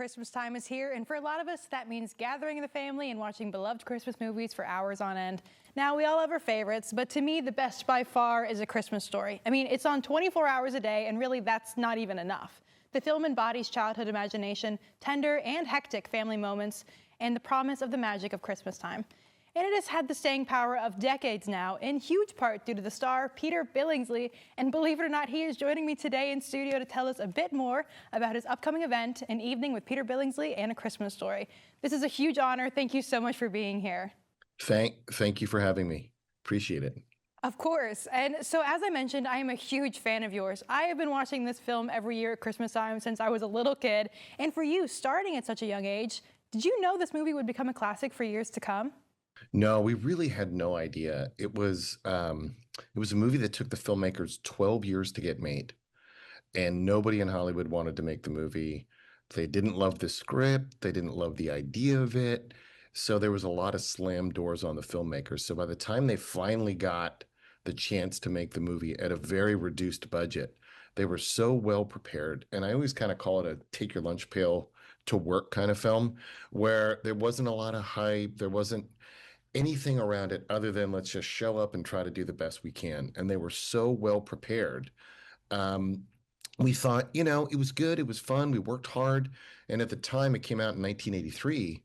Christmas time is here, and for a lot of us, that means gathering the family and watching beloved Christmas movies for hours on end. Now, we all have our favorites, but to me, the best by far is A Christmas Story. I mean, it's on 24 hours a day, and really, that's not even enough. The film embodies childhood imagination, tender and hectic family moments, and the promise of the magic of Christmas time. And it has had the staying power of decades now, in huge part due to the star Peter Billingsley. And believe it or not, he is joining me today in studio to tell us a bit more about his upcoming event, An Evening with Peter Billingsley and A Christmas Story. This is a huge honor. Thank you so much for being here. Thank you for having me. Appreciate it. Of course. And so, as I mentioned, I am a huge fan of yours. I have been watching this film every year at Christmas time since I was a little kid. And for you, starting at such a young age, did you know this movie would become a classic for years to come? No, we really had no idea. It was a movie that took the filmmakers 12 years to get made, and nobody in Hollywood wanted to make the movie. They didn't love the script, they didn't love the idea of it. So there was a lot of slam doors on the filmmakers. So by the time they finally got the chance to make the movie at a very reduced budget, they were so well prepared. And I always kind of call it a take your lunch pail to work kind of film, where there wasn't a lot of hype, there wasn't anything around it other than let's just show up and try to do the best we can. And they were so well prepared. Um, we thought, it was good, it was fun, we worked hard. And at the time it came out in 1983,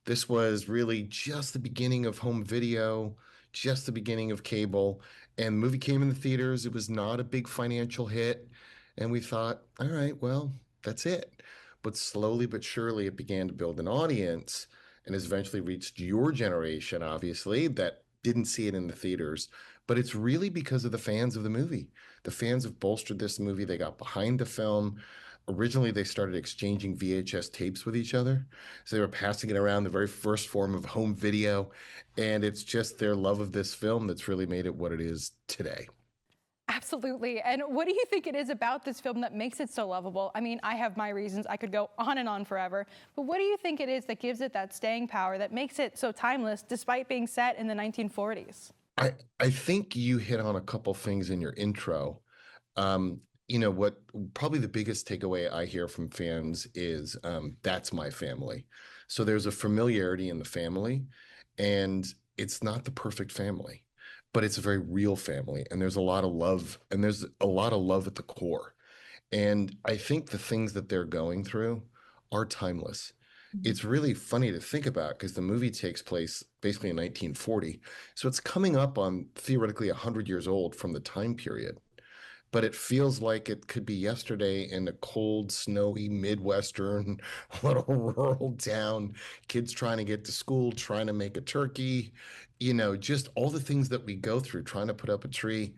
this was really just the beginning of home video, just the beginning of cable. And the movie came in the theaters. It was not a big financial hit. And we thought, all right, well, that's it. But slowly but surely, it began to build an audience and has eventually reached your generation, obviously, that didn't see it in the theaters. But it's really because of the fans of the movie. The fans have bolstered this movie. They got behind the film. Originally, they started exchanging VHS tapes with each other. So they were passing it around, the very first form of home video. And it's just their love of this film that's really made it what it is today. Absolutely. And what do you think it is about this film that makes it so lovable? I mean, I have my reasons. I could go on and on forever. But what do you think it is that gives it that staying power, that makes it so timeless despite being set in the 1940s? I think you hit on a couple things in your intro. What probably the biggest takeaway I hear from fans is that's my family. So there's a familiarity in the family, and it's not the perfect family, but it's a very real family, and there's a lot of love, and there's a lot of love at the core. And I think the things that they're going through are timeless. It's really funny to think about because the movie takes place basically in 1940. So it's coming up on theoretically 100 years old from the time period. But it feels like it could be yesterday in a cold, snowy, Midwestern little rural town, kids trying to get to school, trying to make a turkey, just all the things that we go through, trying to put up a tree.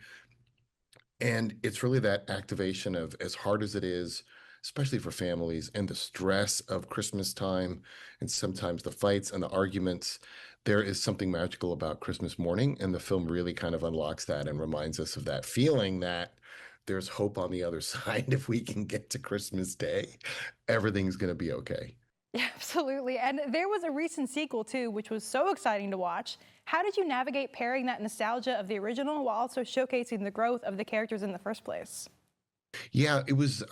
And it's really that activation of, as hard as it is, especially for families, and the stress of Christmas time, and sometimes the fights and the arguments, there is something magical about Christmas morning. And the film really kind of unlocks that and reminds us of that feeling that there's hope on the other side. If we can get to Christmas Day, everything's going to be okay. Yeah, absolutely. And there was a recent sequel, too, which was so exciting to watch. How did you navigate pairing that nostalgia of the original while also showcasing the growth of the characters in the first place? Yeah, it was.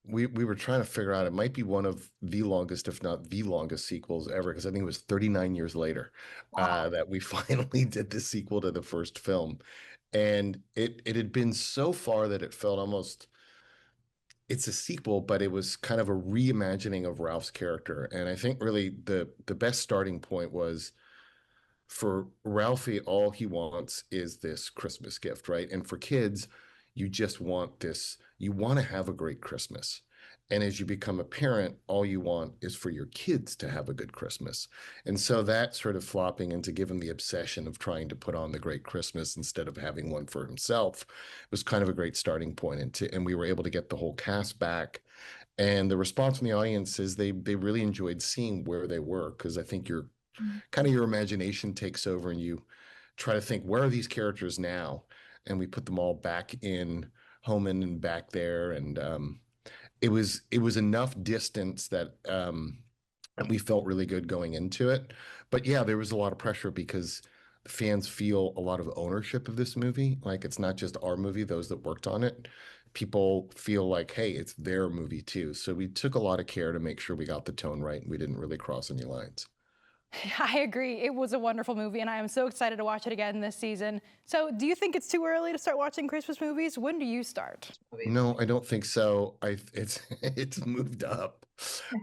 We were trying to figure out. It might be one of the longest, if not the longest, sequels ever, because I think it was 39 years later Wow. that we finally did the sequel to the first film, and it had been so far that it felt almost. It's a sequel, but it was kind of a reimagining of Ralph's character, and I think really the best starting point was for Ralphie, all he wants is this Christmas gift, right? And for kids, you just want this, you want to have a great Christmas. And as you become a parent, all you want is for your kids to have a good Christmas. And so that sort of flopping into give him the obsession of trying to put on the great Christmas instead of having one for himself was kind of a great starting point. And we were able to get the whole cast back. And the response from the audience is they really enjoyed seeing where they were, because I think you're kind of your imagination takes over and you try to think, where are these characters now? And we put them all back in Homan and back there. And it was enough distance that we felt really good going into it. But yeah, there was a lot of pressure because fans feel a lot of ownership of this movie. Like, it's not just our movie, those that worked on it. people feel like, hey, it's their movie too. So we took a lot of care to make sure we got the tone right and we didn't really cross any lines. I agree. It was a wonderful movie, and I am so excited to watch it again this season. So, do you think it's too early to start watching Christmas movies? When do you start? No, I don't think so. It's it's moved up.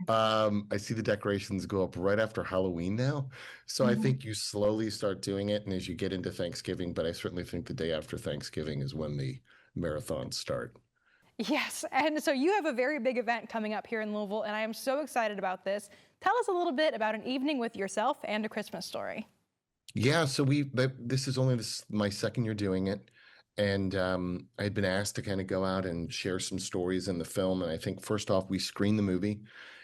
I see the decorations go up right after Halloween now. So I think you slowly start doing it and as you get into Thanksgiving, but I certainly think the day after Thanksgiving is when the marathons start. Yes, and so you have a very big event coming up here in Louisville, and I am so excited about this. Tell us a little bit about an evening with yourself and A Christmas Story. Yeah, so this is only my second year doing it, and I'd been asked to kind of go out and share some stories in the film. And I think first off, we screen the movie,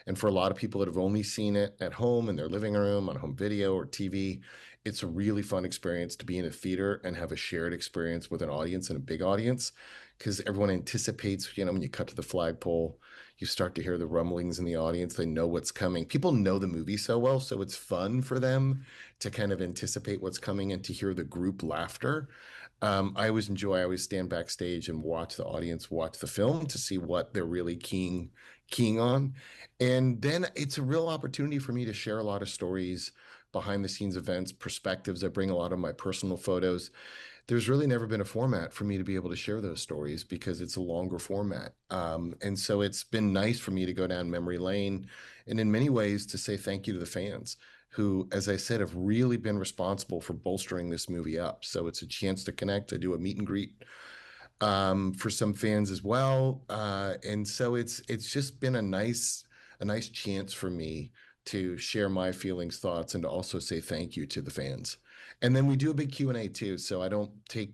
and for a lot of people that have only seen it at home in their living room on home video or TV, it's a really fun experience to be in a theater and have a shared experience with an audience and a big audience, because everyone anticipates, when you cut to the flagpole, you start to hear the rumblings in the audience. They know what's coming. People know the movie so well, so it's fun for them to kind of anticipate what's coming and to hear the group laughter. I always stand backstage and watch the audience watch the film to see what they're really keying on. And then it's a real opportunity for me to share a lot of stories, behind the scenes events, perspectives. I bring a lot of my personal photos. There's really never been a format for me to be able to share those stories because it's a longer format. And so it's been nice for me to go down memory lane and in many ways to say thank you to the fans who, as I said, have really been responsible for bolstering this movie up. So it's a chance to connect. I do a meet and greet for some fans as well. And so it's just been a nice chance for me to share my feelings, thoughts, and to also say thank you to the fans. And then we do a big Q&A too. So I don't take,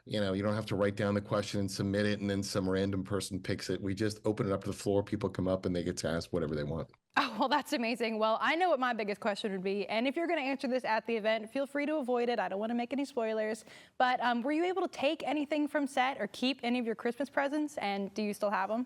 you don't have to write down the question and submit it and then some random person picks it. We just open it up to the floor. People come up and they get to ask whatever they want. Oh, well, that's amazing. Well, I know what my biggest question would be. And if you're going to answer this at the event, feel free to avoid it. I don't want to make any spoilers. But were you able to take anything from set or keep any of your Christmas presents? And do you still have them?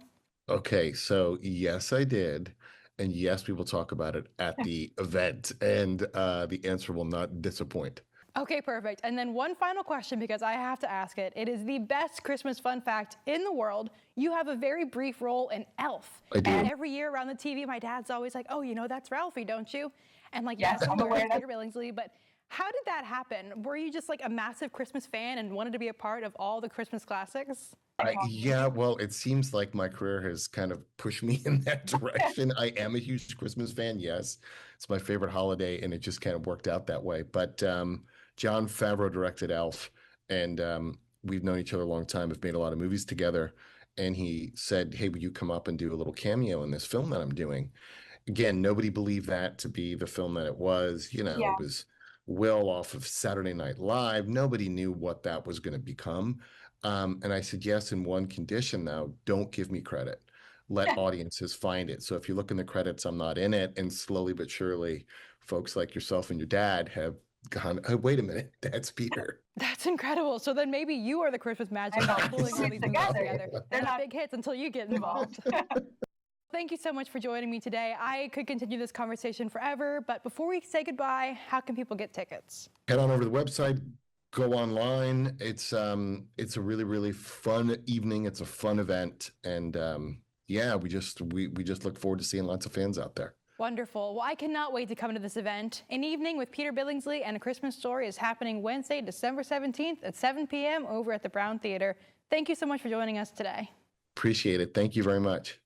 Okay, so yes, I did. And yes, we will talk about it at the event. And the answer will not disappoint. Okay, perfect. And then one final question, because I have to ask it. It is the best Christmas fun fact in the world. You have a very brief role in Elf. I do. And every year around the TV, my dad's always like, oh, that's Ralphie, don't you? And like, Yes, I'm aware of Peter Billingsley. But how did that happen? Were you just like a massive Christmas fan and wanted to be a part of all the Christmas classics? Yeah, well, it seems like my career has kind of pushed me in that direction. I am a huge Christmas fan, yes. It's my favorite holiday, and it just kind of worked out that way. But Jon Favreau directed Elf, and we've known each other a long time, have made a lot of movies together. And he said, hey, will you come up and do a little cameo in this film that I'm doing? Again, nobody believed that to be the film that it was. Yeah. It was Will off of Saturday Night Live. Nobody knew what that was going to become. And I said, yes, in one condition now, don't give me credit. Let audiences find it. So if you look in the credits, I'm not in it. And slowly but surely, folks like yourself and your dad have gone, oh, wait a minute, that's Peter. That's incredible. So then maybe you are the Christmas magic pulling all these movies together. They're not big hits until you get involved. Thank you so much for joining me today. I could continue this conversation forever, but before we say goodbye, how can people get tickets? Head on over to the website, go online. It's a really, really fun evening. It's a fun event. And yeah, we just look forward to seeing lots of fans out there. Wonderful. Well, I cannot wait to come to this event. An Evening with Peter Billingsley and A Christmas Story is happening Wednesday, December 17th at 7 p.m. over at the Brown Theater. Thank you so much for joining us today. Appreciate it. Thank you very much.